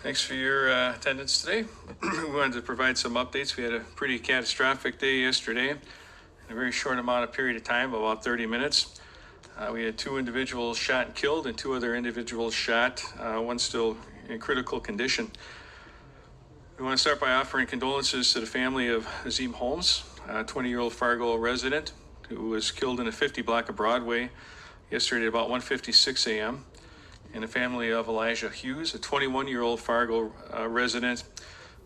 Thanks for your attendance today. We wanted to provide some updates. We had a pretty catastrophic day yesterday in a very short amount of period of time, about 30 minutes. We had 2 individuals shot and killed and 2 other individuals shot, one still in critical condition. We want to start by offering condolences to the family of Azim Holmes, a 20-year-old Fargo resident who was killed in a 50 block of Broadway yesterday at about 1:56 a.m. And the family of Elijah Hughes, a 21-year-old Fargo resident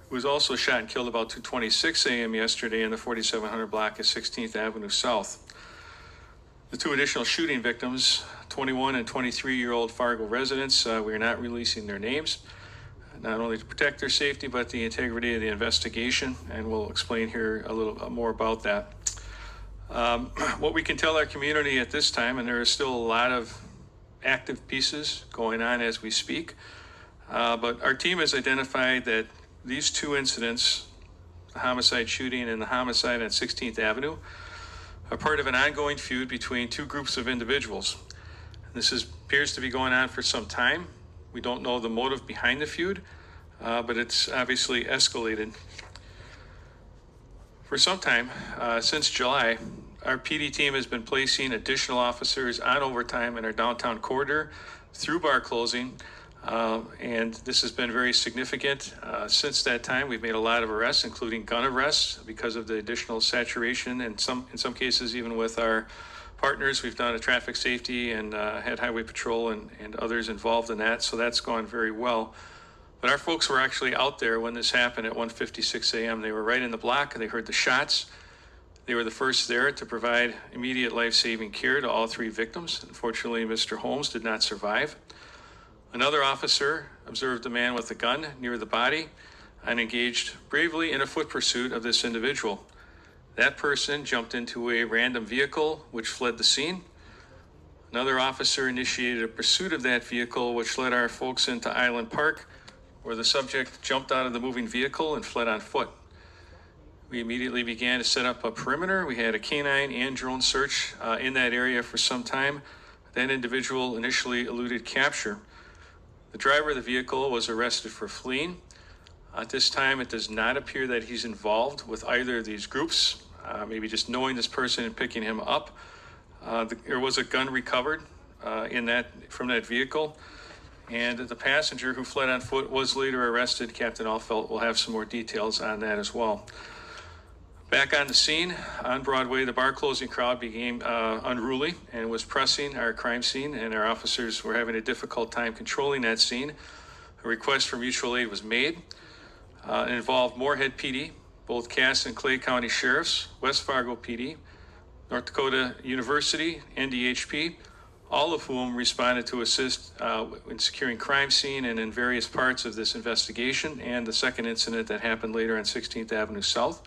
who was also shot and killed about 2:26 a.m. yesterday in the 4700 block of 16th Avenue South. The 2 additional shooting victims, 21 and 23-year-old Fargo residents, we are not releasing their names, not only to protect their safety, but the integrity of the investigation, and we'll explain here a little more about that. What we can tell our community at this time, and there is still a lot of active pieces going on as we speak, but our team has identified that these 2 incidents, the homicide shooting and the homicide on 16th Avenue, are part of an ongoing feud between 2 groups of individuals. This appears to be going on for some time. We don't know the motive behind the feud, but it's obviously escalated. For some time, since July, our PD team has been placing additional officers on overtime in our downtown corridor through bar closing, and this has been very significant. Since that time, we've made a lot of arrests, including gun arrests, because of the additional saturation, and in some cases, even with our partners, we've done a traffic safety and had highway patrol and others involved in that, so that's gone very well. But our folks were actually out there when this happened at 1:56 a.m. They were right in the block, and they heard the shots. They were the first there to provide immediate life-saving care to all 3 victims. Unfortunately, Mr. Holmes did not survive. Another officer observed a man with a gun near the body and engaged bravely in a foot pursuit of this individual. That person jumped into a random vehicle, which fled the scene. Another officer initiated a pursuit of that vehicle, which led our folks into Island Park, where the subject jumped out of the moving vehicle and fled on foot. We immediately began to set up a perimeter. We had a canine and drone search in that area for some time. That individual initially eluded capture. The driver of the vehicle was arrested for fleeing. At this time, it does not appear that he's involved with either of these groups, maybe just knowing this person and picking him up. There was a gun recovered from that vehicle, and the passenger who fled on foot was later arrested. Captain Allfelt will have some more details on that as well. Back on the scene, on Broadway, the bar closing crowd became unruly and was pressing our crime scene, and our officers were having a difficult time controlling that scene. A request for mutual aid was made. It involved Moorhead PD, both Cass and Clay County Sheriffs, West Fargo PD, North Dakota University, NDHP, all of whom responded to assist in securing crime scene and in various parts of this investigation and the second incident that happened later on 16th Avenue South.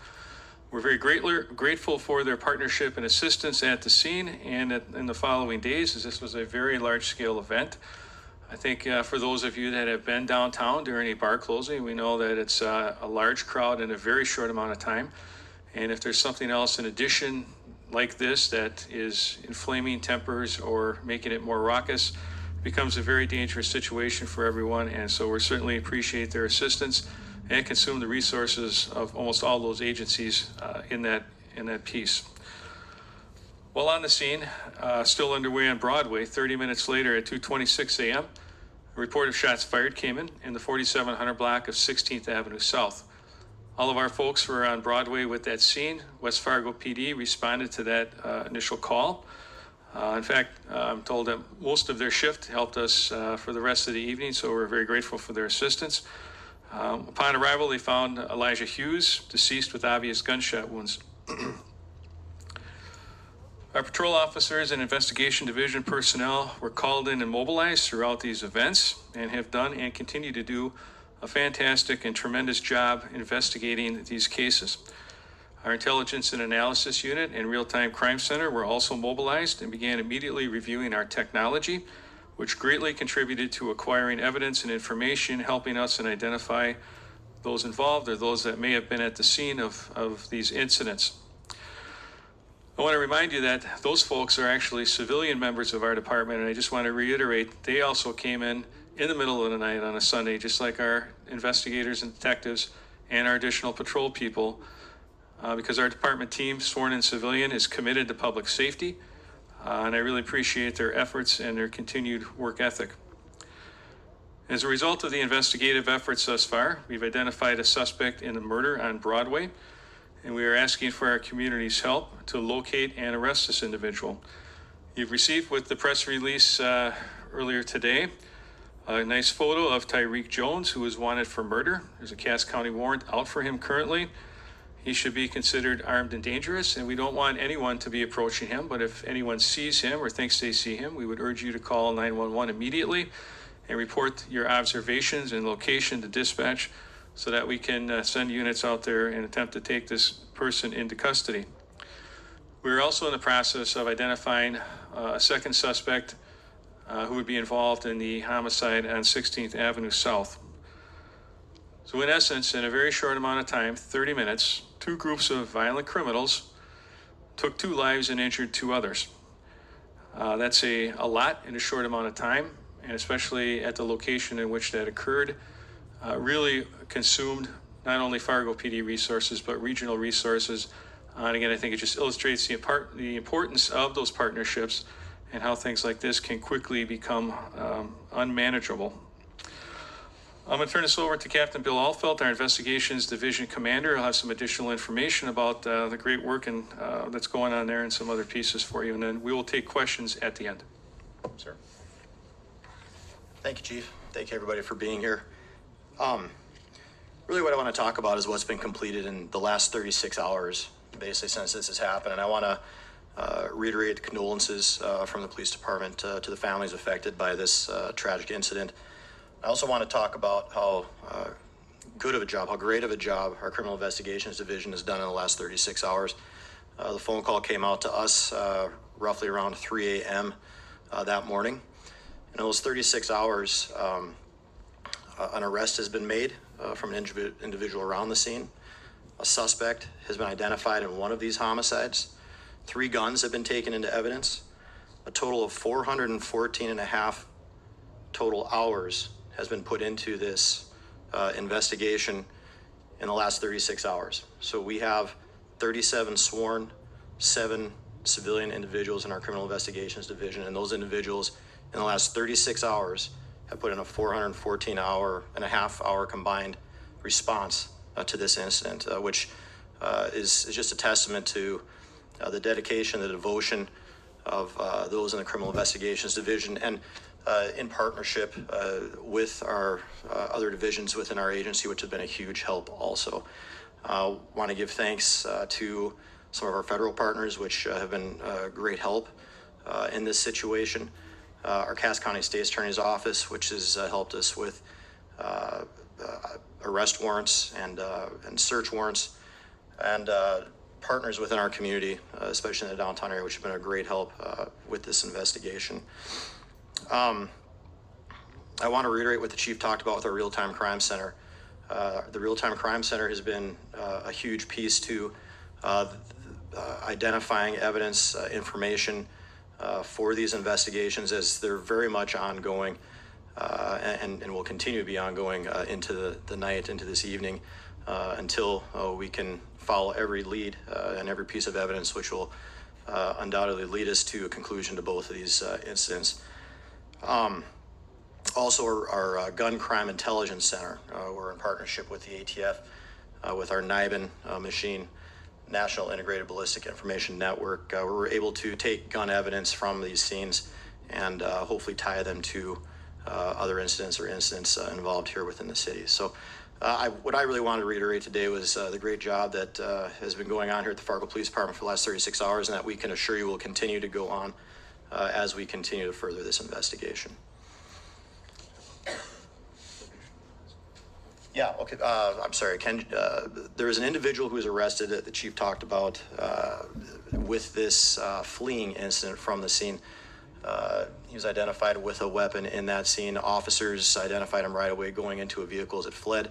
We're very grateful for their partnership and assistance at the scene and in the following days, as this was a very large-scale event. I think for those of you that have been downtown during a bar closing, we know that it's a large crowd in a very short amount of time. And if there's something else in addition like this that is inflaming tempers or making it more raucous, it becomes a very dangerous situation for everyone. And so we certainly appreciate their assistance and consume the resources of almost all those agencies in that piece. While on the scene, still underway on Broadway, 30 minutes later at 2:26 a.m., a report of shots fired came in the 4700 block of 16th Avenue South. All of our folks were on Broadway with that scene. West Fargo PD responded to that initial call. In fact, I'm told that most of their shift helped us for the rest of the evening, so we're very grateful for their assistance. Upon arrival, they found Elijah Hughes deceased with obvious gunshot wounds. Our patrol officers and investigation division personnel were called in and mobilized throughout these events and have done and continue to do a fantastic and tremendous job investigating these cases. Our intelligence and analysis unit and real-time crime center were also mobilized and began immediately reviewing our technology, which greatly contributed to acquiring evidence and information, helping us and identify those involved or those that may have been at the scene of these incidents. I want to remind you that those folks are actually civilian members of our department, and I just want to reiterate, they also came in in the middle of the night on a Sunday, just like our investigators and detectives and our additional patrol people, because our department team, sworn in civilian, is committed to public safety, and I really appreciate their efforts and their continued work ethic. As a result of the investigative efforts thus far, we've identified a suspect in the murder on Broadway, and we are asking for our community's help to locate and arrest this individual. You've received with the press release earlier today a nice photo of Tyreek Jones, who is wanted for murder. There's a Cass County warrant out for him currently. He should be considered armed and dangerous, and we don't want anyone to be approaching him, but if anyone sees him or thinks they see him, we would urge you to call 911 immediately and report your observations and location to dispatch so that we can send units out there and attempt to take this person into custody. We're also in the process of identifying a second suspect who would be involved in the homicide on 16th Avenue South. So in essence, in a very short amount of time, 30 minutes, two groups of violent criminals took 2 lives and injured 2 others. That's a lot in a short amount of time, and especially at the location in which that occurred, really consumed not only Fargo PD resources, but regional resources. And again, I think it just illustrates the importance of those partnerships and how things like this can quickly become unmanageable. I'm going to turn this over to Captain Bill Alfelt, our Investigations Division Commander. I'll have some additional information about the great work and that's going on there and some other pieces for you. And then we will take questions at the end. Sir. Thank you, Chief. Thank you, everybody, for being here. Really what I want to talk about is what's been completed in the last 36 hours, basically, since this has happened. And I want to reiterate condolences from the police department to the families affected by this tragic incident. I also want to talk about how good of a job, how great of a job our Criminal Investigations Division has done in the last 36 hours. The phone call came out to us roughly around 3 a.m. That morning. In those 36 hours, an arrest has been made from an individual around the scene. A suspect has been identified in one of these homicides. 3 guns have been taken into evidence. A total of 414 and a half total hours has been put into this investigation in the last 36 hours. So we have 37 sworn, 7 civilian individuals in our Criminal Investigations Division, and those individuals in the last 36 hours have put in a 414 and a half hour combined response to this incident, which is just a testament to the dedication, the devotion of those in the Criminal Investigations Division, and in partnership with our other divisions within our agency, which have been a huge help also. Want to give thanks to some of our federal partners, which have been great help in this situation. Our Cass County State's Attorney's Office, which has helped us with arrest warrants and search warrants, and partners within our community, especially in the downtown area, which have been a great help with this investigation. I want to reiterate what the chief talked about with our Real-Time Crime Center. The Real-Time Crime Center has been a huge piece to identifying evidence, information for these investigations, as they're very much ongoing and will continue to be ongoing into the night, into this evening, until we can follow every lead and every piece of evidence, which will undoubtedly lead us to a conclusion to both of these incidents. Also, our Gun Crime Intelligence Center, we're in partnership with the ATF, with our NIBIN machine, National Integrated Ballistic Information Network. We're able to take gun evidence from these scenes and hopefully tie them to other incidents involved here within the city. So what I really wanted to reiterate today was the great job that has been going on here at the Fargo Police Department for the last 36 hours, and that we can assure you will continue to go on as we continue to further this investigation. Yeah, okay, I'm sorry, Ken, there was an individual who was arrested that the chief talked about with this fleeing incident from the scene. He was identified with a weapon in that scene. Officers identified him right away going into a vehicle as it fled.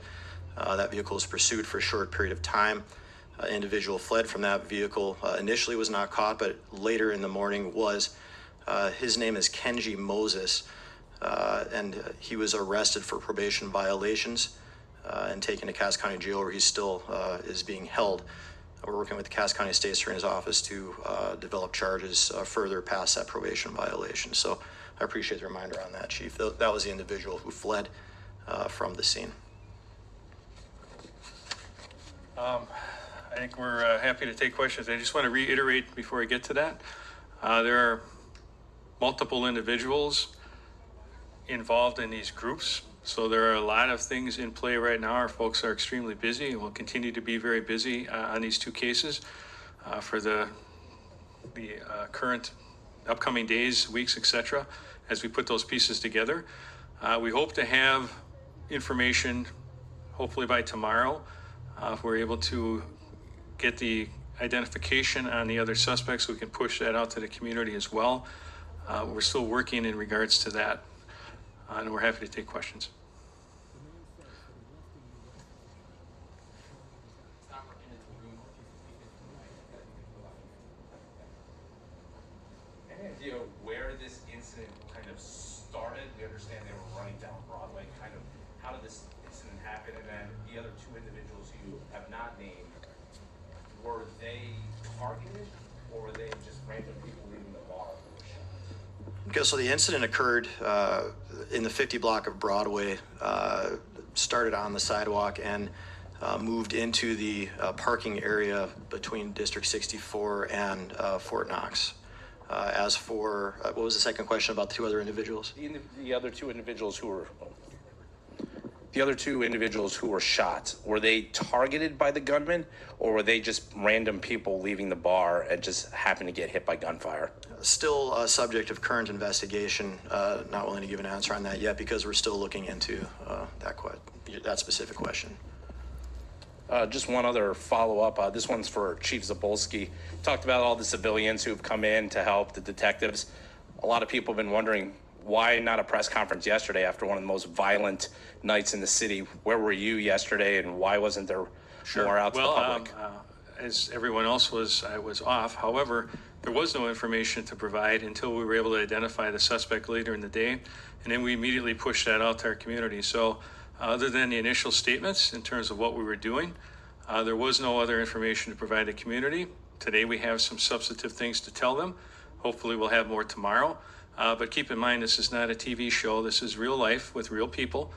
That vehicle was pursued for a short period of time. Individual fled from that vehicle. Initially was not caught, but later in the morning was. His name is Kenji Moses. and he was arrested for probation violations and taken to Cass County Jail, where he still is being held. We're working with the Cass County State's Attorney's Office to develop charges further past that probation violation. So I appreciate the reminder on that, Chief. That was the individual who fled from the scene. I think we're happy to take questions. I just want to reiterate before I get to that. There are multiple individuals involved in these groups. So there are a lot of things in play right now. Our folks are extremely busy and will continue to be very busy on these two cases for the current upcoming days, weeks, etc. as we put those pieces together. We hope to have information hopefully by tomorrow. If we're able to get the identification on the other suspects, we can push that out to the community as well. We're still working in regards to that, and we're happy to take questions. Any idea where this incident kind of started? We understand they were running down Broadway. Kind of, how did this incident happen? And then the other two individuals who you have not named, were they targeted, or were they just random people leaving the bar? Okay, so the incident occurred in the 50 block of Broadway, started on the sidewalk and moved into the parking area between District 64 and Fort Knox. As for, what was the second question about the two other individuals? The other two individuals who were shot, were they targeted by the gunman, or were they just random people leaving the bar and just happened to get hit by gunfire? Still a subject of current investigation. Not willing to give an answer on that yet because we're still looking into that specific question. Just one other follow-up. This one's for Chief Zapolsky. Talked about all the civilians who've come in to help the detectives. A lot of people have been wondering, why not a press conference yesterday after one of the most violent nights in the city? Where were you yesterday, and why wasn't there more out to the public? As everyone else was, I was off. However, there was no information to provide until we were able to identify the suspect later in the day, and then we immediately pushed that out to our community. So other than the initial statements in terms of what we were doing, there was no other information to provide the community. Today we have some substantive things to tell them. Hopefully we'll have more tomorrow. But keep in mind, this is not a TV show. This is real life with real people.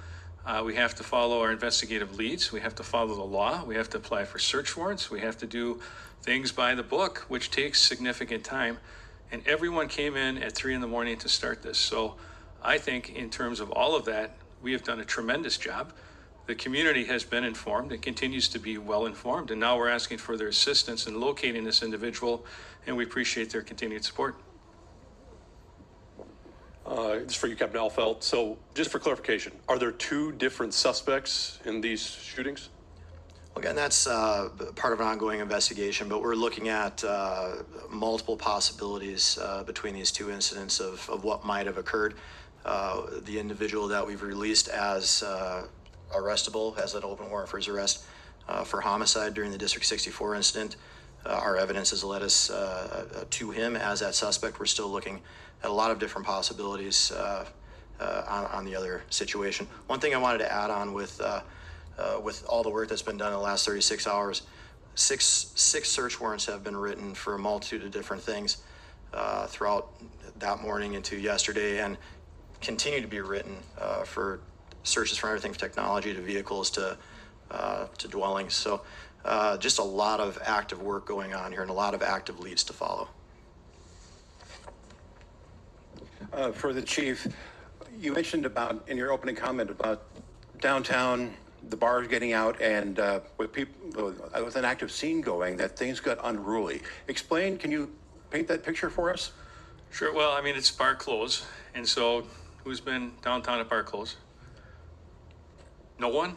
We have to follow our investigative leads. We have to follow the law. We have to apply for search warrants. We have to do things by the book, which takes significant time. And everyone came in at 3 a.m. to start this. So I think in terms of all of that, we have done a tremendous job. The community has been informed and continues to be well informed. And now we're asking for their assistance in locating this individual, and we appreciate their continued support. This is for you, Captain Alfeld. So just for clarification, are there two different suspects in these shootings? Again, that's part of an ongoing investigation, but we're looking at multiple possibilities between these two incidents of what might have occurred. The individual that we've released as arrestable, has an open warrant for his arrest for homicide during the District 64 incident. Our evidence has led us to him as that suspect. We're still looking at a lot of different possibilities on the other situation. One thing I wanted to add on with all the work that's been done in the last 36 hours, six search warrants have been written for a multitude of different things throughout that morning into yesterday, and continue to be written for searches for everything from technology to vehicles to dwellings. So just a lot of active work going on here and a lot of active leads to follow. For the chief, you mentioned about in your opening comment about downtown, the bars getting out, and with people with an active scene going, that things got unruly. Explain. Can you paint that picture for us? Sure. Well, I mean, it's bar close, and so who's been downtown at bar close? No one?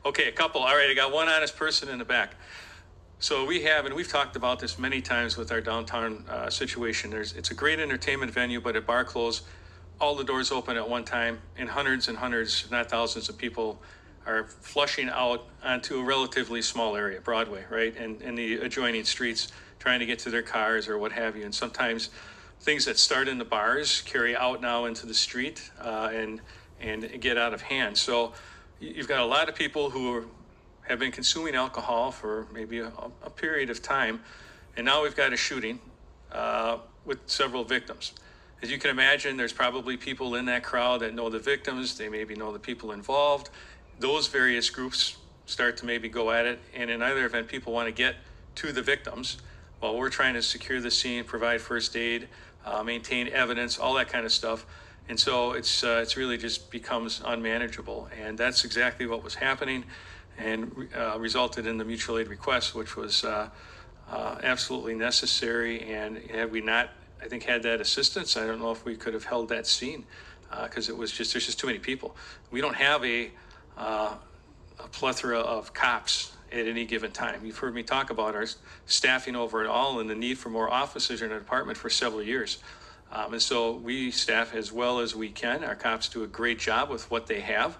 Okay, a couple. All right, I got one honest person in the back. So we have, and we've talked about this many times with our downtown situation. It's a great entertainment venue, but at bar close, all the doors open at one time, and hundreds, if not thousands of people are flushing out onto a relatively small area, Broadway, right? And the adjoining streets, trying to get to their cars or what have you. And sometimes things that start in the bars carry out now into the street and get out of hand. So you've got a lot of people who have been consuming alcohol for maybe a period of time, and now we've got a shooting with several victims. As you can imagine, there's probably people in that crowd that know the victims. They maybe know the people involved. Those various groups start to maybe go at it, and in either event, people want to get to the victims while we're trying to secure the scene, provide first aid, maintain evidence, all that kind of stuff. And so it's really just becomes unmanageable, and that's exactly what was happening, and resulted in the mutual aid request, which was absolutely necessary. And had we not, I think, had that assistance, I don't know if we could have held that scene, because there's just too many people. We don't have a plethora of cops at any given time. You've heard me talk about our staffing over it all and the need for more officers in our department for several years. And so we staff as well as we can. Our cops do a great job with what they have.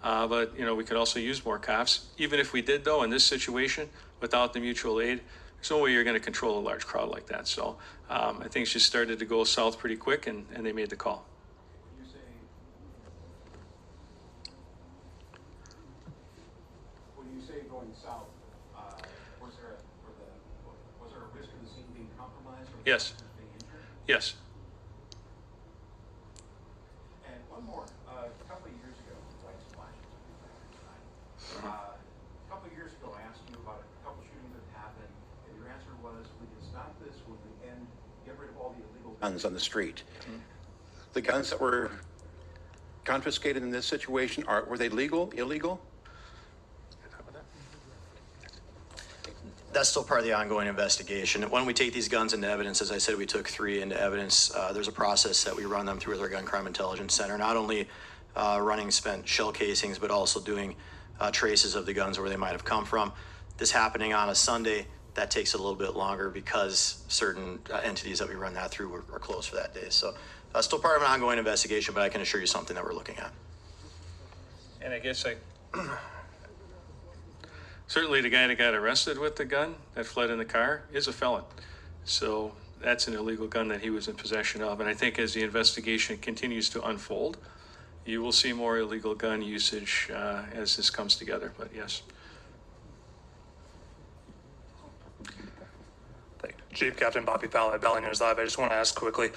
But, we could also use more cops. Even if we did, though, in this situation, without the mutual aid, there's no way you're going to control a large crowd like that. So things just started to go south pretty quick, and they made the call. When you say going south, was there a risk of the scene being compromised? Or Yes. being injured? Yes. And one more, a couple of years ago, lights flashing. A couple of years ago, I asked you about a couple shootings that happened, and your answer was, we can stop this when we get rid of all the illegal guns on the street. The guns that were confiscated in this situation, were they legal, illegal? That's still part of the ongoing investigation. When we take these guns into evidence, as I said, we took 3 into evidence. There's a process that we run them through with our Gun Crime Intelligence Center, not only running spent shell casings, but also doing traces of the guns where they might have come from. This happening on a Sunday, that takes a little bit longer because certain entities that we run that through are closed for that day. So still part of an ongoing investigation, but I can assure you something that we're looking at. And I guess certainly the guy that got arrested with the gun that fled in the car is a felon. So that's an illegal gun that he was in possession of. And I think as the investigation continues to unfold, you will see more illegal gun usage as this comes together. But yes. Chief Captain Bobby Fowler at iNewZ Live. I just want to ask quickly,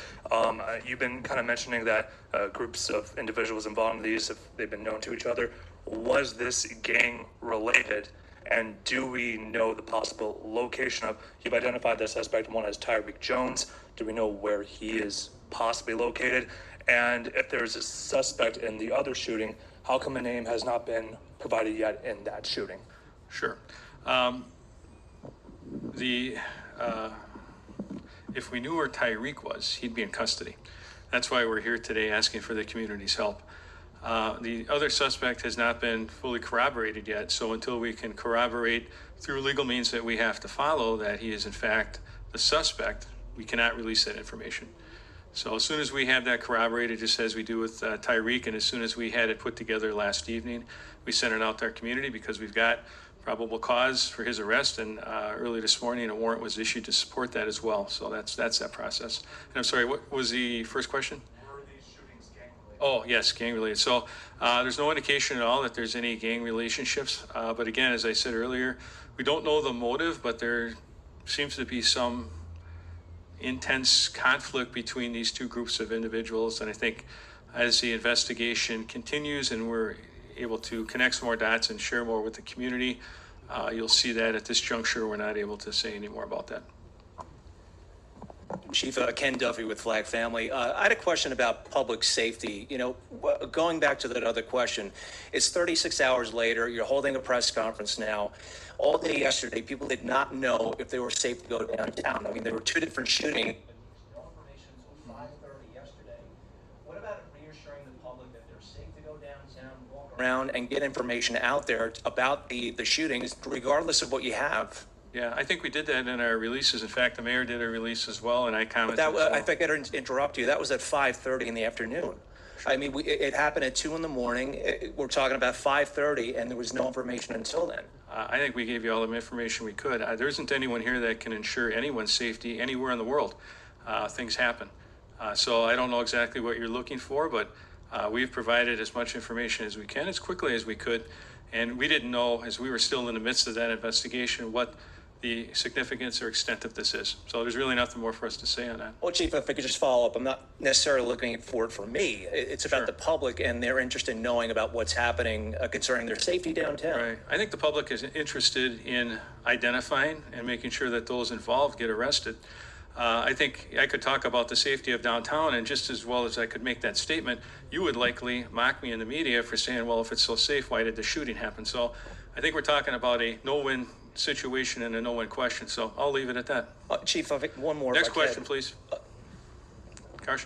you've been kind of mentioning that groups of individuals involved in these, if they've been known to each other. Was this gang related? And do we know the possible location of, you've identified the suspect, one as Tyreek Jones. Do we know where he is possibly located? And if there's a suspect in the other shooting, how come a name has not been provided yet in that shooting? Sure. If we knew where Tyreek was, he'd be in custody. That's why we're here today asking for the community's help. The other suspect has not been fully corroborated yet, so until we can corroborate through legal means that we have to follow that he is in fact the suspect, we cannot release that information. So as soon as we have that corroborated, just as we do with Tyreek, and as soon as we had it put together last evening, we sent it out to our community because we've got probable cause for his arrest, and early this morning a warrant was issued to support that as well. So that's that process. And I'm sorry, what was the first question? Were these shootings gang related? Oh, yes, gang related. So there's no indication at all that there's any gang relationships. But again, as I said earlier, we don't know the motive, but there seems to be some intense conflict between these two groups of individuals. And I think as the investigation continues and we're able to connect some more dots and share more with the community, you'll see that at this juncture, we're not able to say any more about that. Chief Ken Duffy with Flag Family. I had a question about public safety. Going back to that other question, it's 36 hours later. You're holding a press conference now. All day yesterday, people did not know if they were safe to go downtown. I mean, there were 2 different shootings. No information until 5:30 yesterday. What about reassuring the public that they're safe to go downtown, walk around, and get information out there about the shootings, regardless of what you have? Yeah, I think we did that in our releases. In fact, the mayor did a release as well, and I commented. That, as well. I think I got to interrupt you. That was at 5:30 in the afternoon. I mean, it happened at 2 in the morning. We're talking about 5:30, and there was no information until then. I think we gave you all the information we could. There isn't anyone here that can ensure anyone's safety anywhere in the world. Things happen. So I don't know exactly what you're looking for, but we've provided as much information as we can, as quickly as we could. And we didn't know, as we were still in the midst of that investigation, what the significance or extent of this is. So there's really nothing more for us to say on that. Well, Chief, if I could just follow up, I'm not necessarily looking for it for me. It's about Sure. the public and their interest in knowing about what's happening concerning their safety downtown. Right. I think the public is interested in identifying and making sure that those involved get arrested. I think I could talk about the safety of downtown, and just as well as I could make that statement, you would likely mock me in the media for saying, well, if it's so safe, why did the shooting happen? So I think we're talking about a no-win situation and a no-win question. So I'll leave it at that. Chief, I think one more. Next if I could. question, please. Karsh.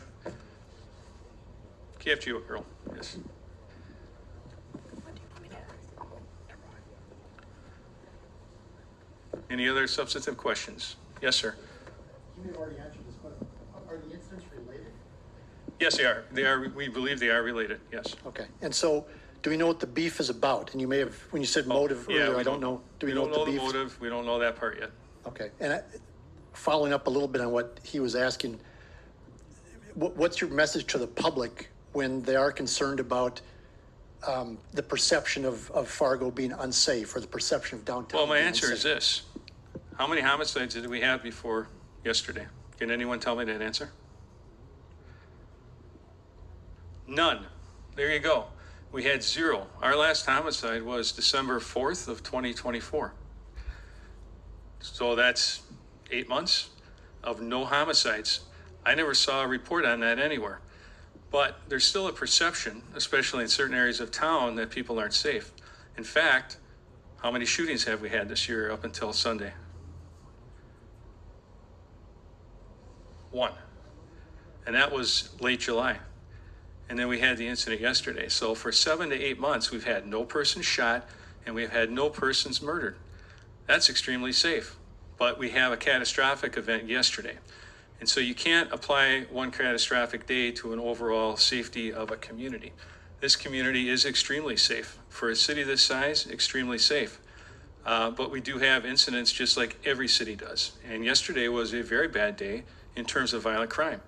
KFGO girl. Yes. Any other substantive questions? Yes, sir. You may have already answered this, but are the incidents related? Yes, they are. They are. We believe they are related. Yes. Okay, and so, do we know what the beef is about? And you may have, when you said motive Yeah, earlier, we I don't know. Do we know don't what the know beef? the motive. We don't know that part yet. Okay, and following up a little bit on what he was asking, what's your message to the public when they are concerned about the perception of Fargo being unsafe, or the perception of downtown? Well, my being answer is unsafe? this. How many homicides did we have before yesterday? Can anyone tell me that answer? None. There you go. We had 0. Our last homicide was December 4th of 2024. So that's 8 months of no homicides. I never saw a report on that anywhere. But there's still a perception, especially in certain areas of town, that people aren't safe. In fact, how many shootings have we had this year up until Sunday? 1. And that was late July. And then we had the incident yesterday. So for 7 to 8 months, we've had no person shot and we've had no persons murdered. That's extremely safe. But we have a catastrophic event yesterday. And so you can't apply one catastrophic day to an overall safety of a community. This community is extremely safe. For a city this size, extremely safe. But we do have incidents just like every city does. And yesterday was a very bad day in terms of violent crime.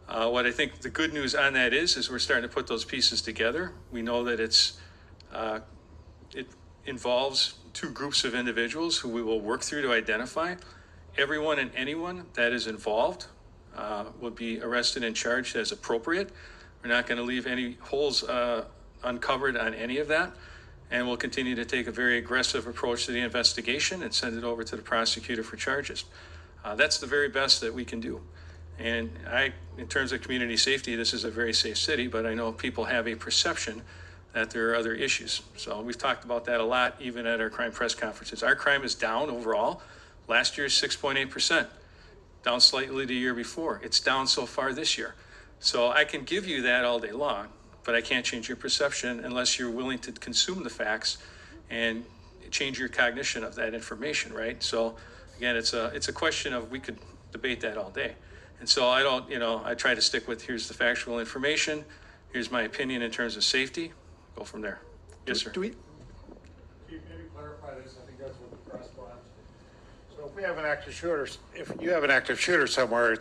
What I think the good news on that is we're starting to put those pieces together. We know that it involves 2 groups of individuals who we will work through to identify. Everyone and anyone that is involved will be arrested and charged as appropriate. We're not going to leave any holes uncovered on any of that. And we'll continue to take a very aggressive approach to the investigation and send it over to the prosecutor for charges. That's the very best that we can do. And in terms of community safety, this is a very safe city, but I know people have a perception that there are other issues. So we've talked about that a lot, even at our crime press conferences. Our crime is down overall. Last year, 6.8%, down slightly the year before. It's down so far this year. So I can give you that all day long, but I can't change your perception unless you're willing to consume the facts and change your cognition of that information, right? So again, it's a question of, we could debate that all day. And so I try to stick with, here's the factual information, here's my opinion in terms of safety, go from there. Yes, sir. Do we, Chief, maybe clarify this, I think that's what the press wants. So if we have an active shooter, if you have an active shooter somewhere,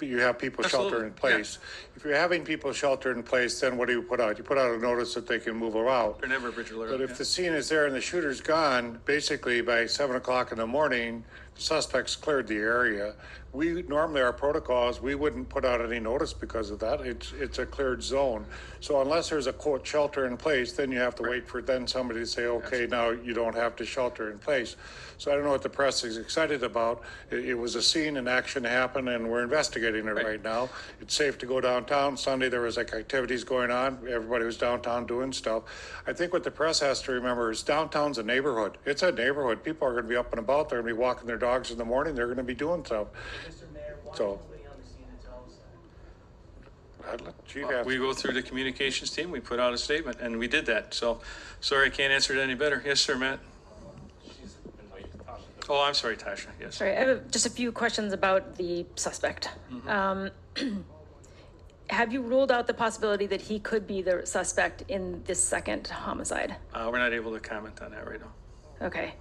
you have people Absolutely, shelter in place. If you're having people shelter in place, then what do you put out? You put out a notice that they can move around. They're never a bridge alert. But if yeah. the scene is there and the shooter's gone, basically by 7 o'clock in the morning, the suspect's cleared the area. Normally our protocols, we wouldn't put out any notice because of that. It's a cleared zone. So unless there's a quote shelter in place, then you have to wait for then somebody to say, okay, now you don't have to shelter in place. So I don't know what the press is excited about. It was a scene and action happened and we're investigating it right now. It's safe to go downtown. Sunday there was activities going on. Everybody was downtown doing stuff. I think what the press has to remember is downtown's a neighborhood. It's a neighborhood. People are going to be up and about. They're going to be walking their dogs in the morning. They're going to be doing stuff. Mr. Mayor, why So- is nobody on the scene to tell us that? I'd let Chief answer. We go through the communications team, we put out a statement, and we did that. So, sorry, I can't answer it any better. Yes, sir, Matt? Oh, I'm sorry, Tasha, yes. Sorry, I have just a few questions about the suspect. Have you ruled out the possibility that he could be the suspect in this second homicide? We're not able to comment on that right now. Okay.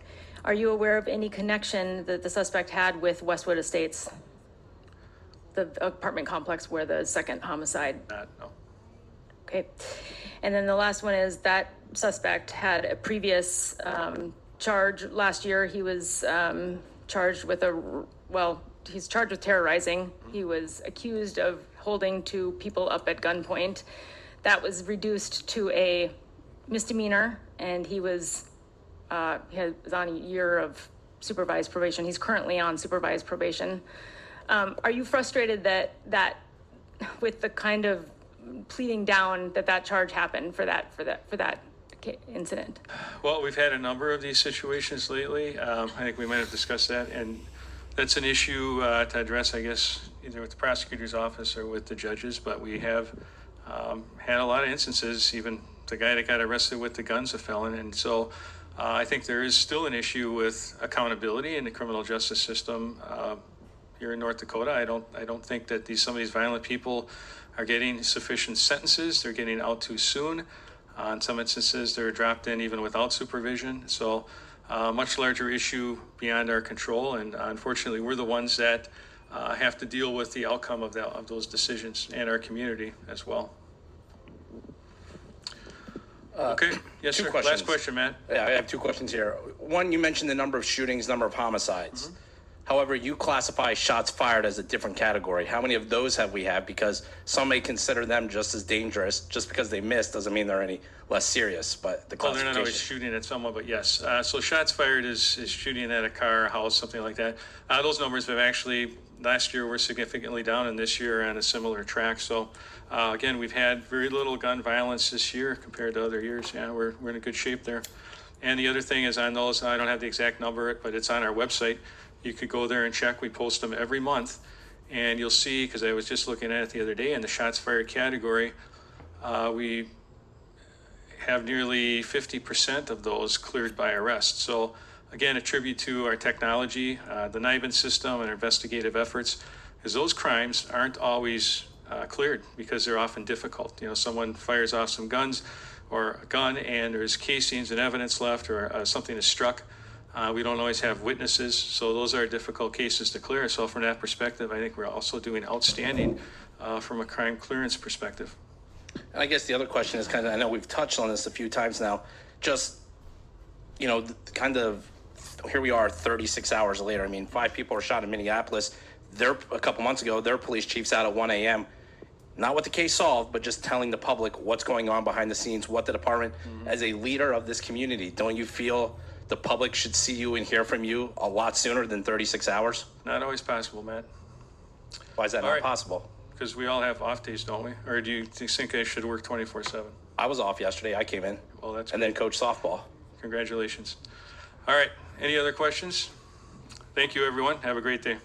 Are you aware of any connection that the suspect had with Westwood Estates? the apartment complex where the second homicide. No. Okay. And then the last one is that suspect had a previous charge. Last year, he was charged with he's charged with terrorizing. He was accused of holding two people up at gunpoint. That was reduced to a misdemeanor, and he was on a year of supervised probation. He's currently on supervised probation. Are you frustrated that with the kind of pleading down that charge happened for that incident? Well, we've had a number of these situations lately. I think we might have discussed that, and that's an issue to address, I guess, either with the prosecutor's office or with the judges. But we have had a lot of instances. Even the guy that got arrested with the gun's a felon, and so I think there is still an issue with accountability in the criminal justice system here in North Dakota. I don't think that some of these violent people are getting sufficient sentences. They're getting out too soon. In some instances, they're dropped in even without supervision. So much larger issue beyond our control. And unfortunately, we're the ones that have to deal with the outcome of those decisions and our community as well. Okay. Yes, Two sir. questions. Last question, Matt. Yeah, I have two questions here. One, you mentioned the number of shootings, number of homicides. However, you classify shots fired as a different category. How many of those have we had? Because some may consider them just as dangerous. Just because they missed doesn't mean they're any less serious. But the Well, they're not always classification. shooting at someone, but yes. So shots fired is shooting at a car, a house, something like that. Those numbers have actually, last year were significantly down, and this year on a similar track. So again, we've had very little gun violence this year compared to other years. Yeah, we're in a good shape there. And the other thing is on those, I don't have the exact number, but it's on our website. You could go there and check. We post them every month, and you'll see, because I was just looking at it the other day, in the shots fired category, we have nearly 50% of those cleared by arrest. So again, a tribute to our technology, the NIBIN system and investigative efforts, is those crimes aren't always cleared because they're often difficult. You know, someone fires off some guns or a gun and there's casings and evidence left, or something is struck. We don't always have witnesses, so those are difficult cases to clear. So from that perspective, I think we're also doing outstanding from a crime clearance perspective. And I guess the other question is kind of, I know we've touched on this a few times now, just, you know, kind of, here we are 36 hours later. I mean, 5 people were shot in Minneapolis. A couple months ago, their police chief's out at 1 a.m. Not with the case solved, but just telling the public what's going on behind the scenes, what the department, as a leader of this community, don't you feel the public should see you and hear from you a lot sooner than 36 hours? Not always possible, Matt, Why is that All not right. possible? because we all have off days, don't we? Or do you think I should work 24/7? I was off yesterday. I came in Well, that's and then coached softball. Congratulations. All right. Any other questions? Thank you, everyone. Have a great day.